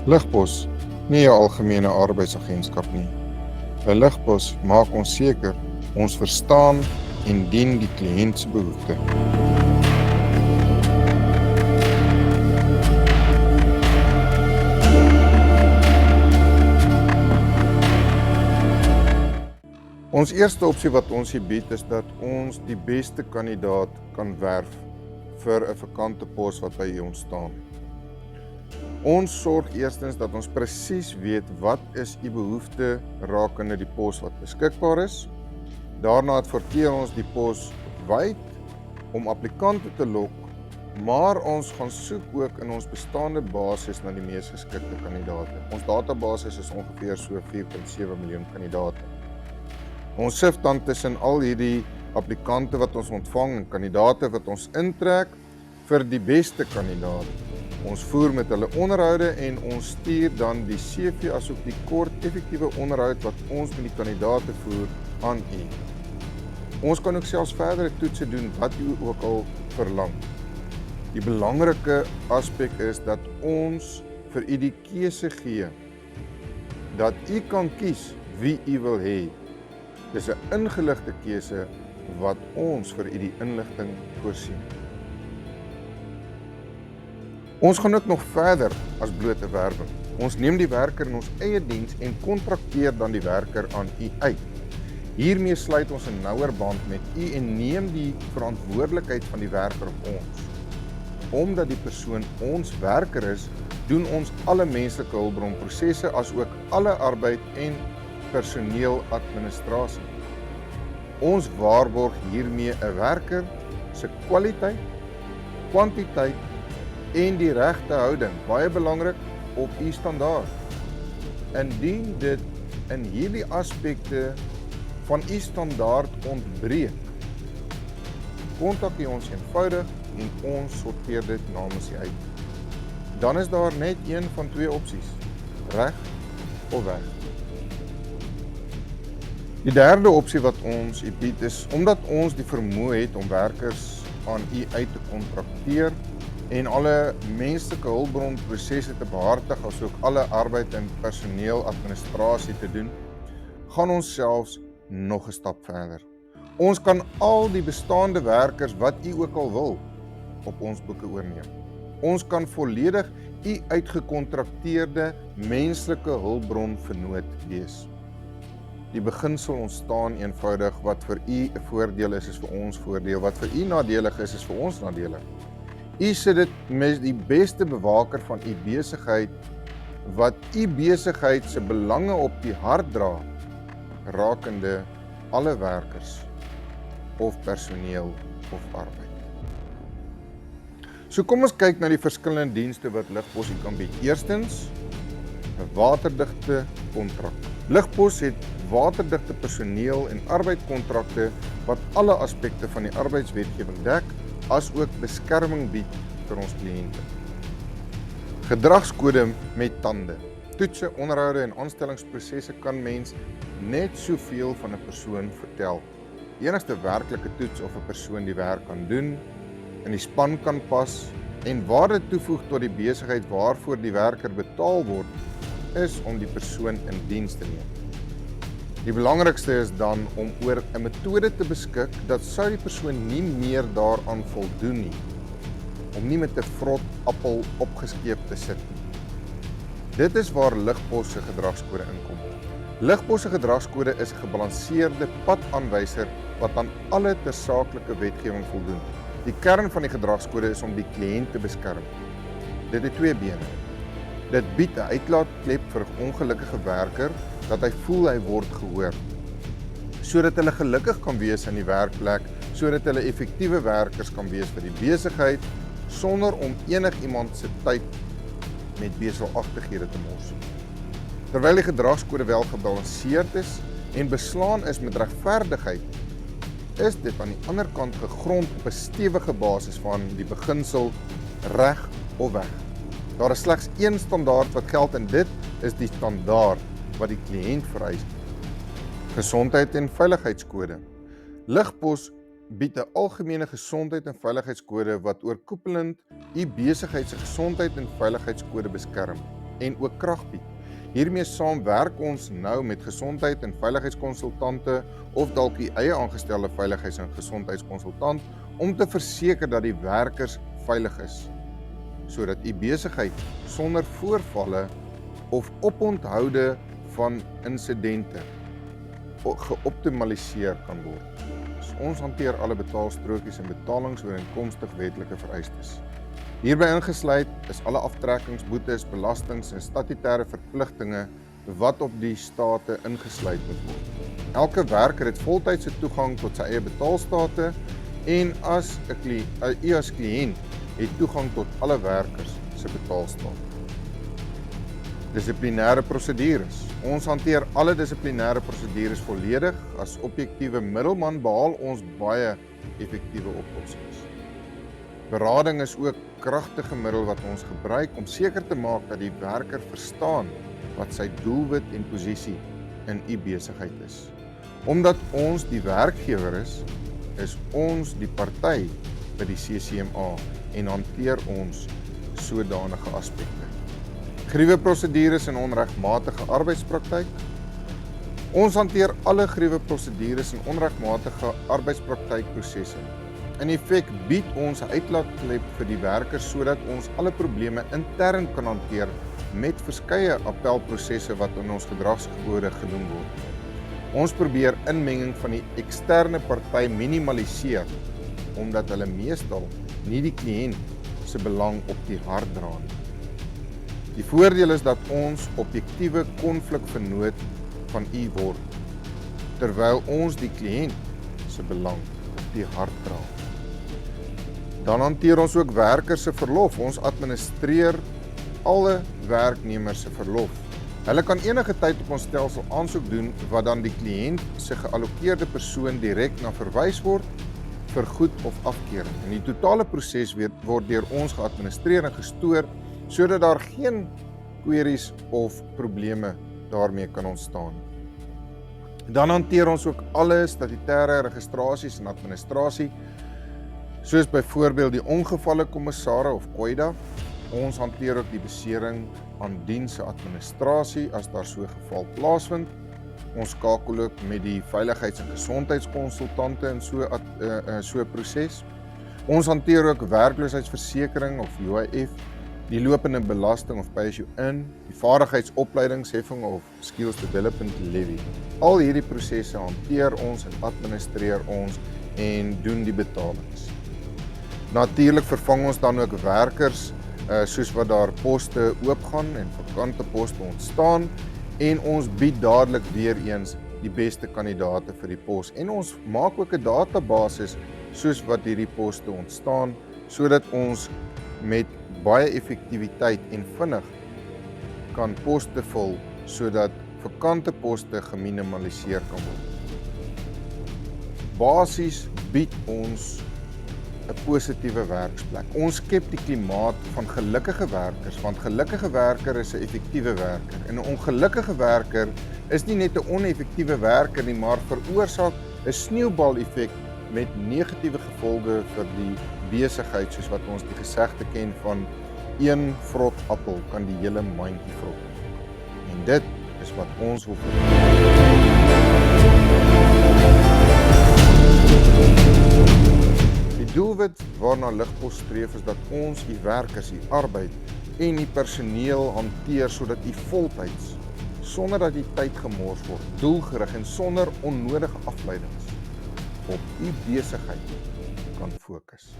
Ligpos, nie 'n algemene arbeidsagentskap nie. 'n Ligpos maak ons seker ons verstaan en dien die kliënt se behoeftes. Ons eerste opsie wat ons hier bied is dat ons die beste kandidaat kan werf vir 'n vakante pos wat by u ontstaan. Ons sorg eerstens dat ons presies weet wat is u behoefte rakende die pos wat beskikbaar is. Daarna adverteer ons die pos wyd om applikante te lok, maar ons gaan soek ook in ons bestaande basis na die mees geskikte kandidaate. Ons databasis is ongeveer so 4,7 miljoen kandidaate. Ons sif dan tussen al hierdie applikante wat ons ontvang en kandidaate wat ons intrek vir die beste kandidaat. Ons voer met hulle onderhoude en ons stuur dan die CV asook die kort effektiewe onderhoud wat ons met die kandidaate voer aan u. Ons kan ook selfs verdere toetse doen wat u ook al verlang. Die belangrike aspek is dat ons vir u die keuse gee, dat u kan kies wie u wil hê. Dis 'n ingeligte keuse wat ons vir u die inligting voorsien. Ons gaan ook nog verder as blote werwing. Ons neem die werker in ons eie diens en kontrakteer dan die werker aan u uit. Hiermee sluit ons 'n nouer band met u en neem die verantwoordelikheid van die werker op ons. Omdat die persoon ons werker is, doen ons alle menslike hulpbronprosesse asook alle arbeid en personeeladministrasie. Ons waarborg hiermee 'n werker se kwaliteit, kwantiteit en die regte houding, baie belangrik, op u standaard. Indien dit in hierdie aspekte van u standaard ontbreek, kontak u ons eenvoudig en ons sorteer dit namens u uit. Dan is daar net een van twee opsies, reg of weg. Die derde opsie wat ons u bied is, omdat ons die vermoë het om werkers aan u uit te kontrakteer en alle menslike hulpbronprosesse te behartig, asook alle arbeid en personeeladministrasie te doen, gaan ons selfs nog 'n stap verder. Ons kan al die bestaande werkers wat u ook al wil, op ons boeke oorneem. Ons kan volledig u uitgekontrakteerde menslike hulpbron vernoot wees. Die beginsel ontstaan eenvoudig, wat vir u 'n voordeel is vir ons voordeel, wat vir u nadelig is vir ons nadelig. U sit dit met die beste bewaker van u besigheid, wat u besigheid se belange op die hart dra, rakende alle werkers of personeel of arbeid. So kom ons kyk na die verskillende dienste wat Ligpos kan bied. Eerstens, 'n waterdigte kontrak. Ligpos het waterdigte personeel en arbeidskontrakte wat alle aspekte van die arbeidswetgewing dek, as ook beskerming bied vir ons kliënte. Gedragskode met tande. Toetse, onderhoude en aanstellingsprosesse kan mens net soveel van 'n persoon vertel. Die enigste werklike toets of 'n persoon die werk kan doen, in die span kan pas en waarde toevoeg tot die besigheid waarvoor die werker betaal word, is om die persoon in diens te neem. Die belangrikste is dan om oor 'n metode te beskik dat sou die persoon nie meer daaraan voldoen nie, om nie met 'n vrot appel opgeskeep te sit nie. Dit is waar Ligpos se gedragskode inkom. Ligpos se gedragskode is 'n gebalanseerde padaanwyser wat aan alle tersaaklike wetgewing voldoen. Die kern van die gedragskode is om die kliënt te beskerm. Dit het twee bene. Dit bied 'n uitlaatklep vir 'n ongelukkige werker, dat hy voel hy word gehoor, sodat hulle gelukkig kan wees in die werkplek, sodat hulle effektiewe werkers kan wees vir die besigheid, sonder om enigiemand se tyd met beselagtighede te mors. Terwyl die gedragskode wel gebalanseerd is en beslaan is met regverdigheid, is dit aan die ander kant gegrond op 'n stewige basis van die beginsel reg of weg. Daar is slegs een standaard wat geld en dit is die standaard wat die kliënt vereis. Gesondheid en veiligheidskode. Ligpos bied 'n algemene gesondheid en veiligheidskode wat oorkoepelend u besigheid se gesondheid en veiligheidskode beskerm. en ook krag bied. Hiermee saam werk ons nou met gesondheid- en veiligheidskonsultante of dalk die eie aangestelde veiligheids- en gesondheidskonsultant om te verseker dat die werkers veilig is, sodat u besigheid sonder voorvalle of oponthoud van insidente geoptimaliseer kan word. Dus ons hanteer alle betaalstrokies en betalings ooreenkomstig wetlike vereistes. Hierby ingesluit is alle aftrekkings, boetes, belastings en statutêre verpligtinge wat op die state ingesluit moet word. Elke werker het voltydse toegang tot sy eie betaalstate en u as kliënt het toegang tot alle werkers se betaalstate. Dissiplinêre prosedures. Ons hanteer alle dissiplinêre prosedures volledig. As objektiewe middelman behaal ons baie effektiewe oplossings. Berading is ook kragtige middel wat ons gebruik om seker te maak dat die werker verstaan wat sy doelwit en posisie in u besigheid is. Omdat ons die werkgewer is ons die party by die CCMA en hanteer ons sodanige aspekte. Gruweprosedures en onregmatige arbeidspraktyk. Ons hanteer alle gruweprosedures en onregmatige arbeidspraktyk-prosesse. In effek bied ons 'n uitlaatklep vir die werkers sodat ons alle probleme intern kan hanteer met verskeie appelprosesse wat in ons gedragsgebode genoem word. Ons probeer inmenging van die eksterne party minimaliseer omdat hulle meestal nie die kliënt se belang op die hart dra nie. Die voordeel is dat ons objektiewe konflikvernoot van u word, terwyl ons die kliënt se belang op die hart dra. Dan hanteer ons ook werkers se verlof. Ons administreer alle werknemers se verlof. Hulle kan enige tyd op ons stelsel aansoek doen wat dan die kliënt se geallokeerde persoon direk na verwys word vir goed of afkeuring. En die totale proses word deur ons geadministreer en gestoor sodat daar geen queries of probleme daarmee kan ontstaan. Dan hanteer ons ook alle statutêre registrasies en administrasie, soos byvoorbeeld die ongevalle kommissare of KOIDA. Ons hanteer ook die besering aan diens se administrasie as daar so 'n geval plaasvind. Ons skakel ook met die veiligheids- en gesondheidskonsultante in so 'n proses. Ons hanteer ook werkloosheidsversekering of UIF, die lopende belasting of pay as you earn, die vaardigheidsopleidingsheffing of skills development levy. Al hierdie prosesse hanteer ons en administreer ons en doen die betalings. Natuurlik vervang ons dan ook werkers soos wat daar poste oopgaan en vakante poste ontstaan en ons bied dadelik weer eens die beste kandidaate vir die pos en ons maak ook 'n database soos wat hierdie poste ontstaan sodat ons met baie effektiwiteit en vinnig kan poste vul sodat vakante poste geminimaliseer kan word. Basies bied ons 'n positiewe werksplek. Ons skep die klimaat van gelukkige werkers, want gelukkige werker is 'n effektiewe werker. En 'n ongelukkige werker is nie net 'n oneffektiewe werker nie, maar veroorsaak 'n sneeubal-effek met negatiewe gevolge vir die besigheid, soos wat ons die gesegde ken van een vrot appel kan die hele mandjie vrot. En dit is wat ons wil Die doelwit waarna Ligpos streef is dat ons die werkers, die arbeid en die personeel hanteer sodat u voltyds, sonder dat die tyd gemors word, doelgerig en sonder onnodige afleidings op u besigheid kan fokus.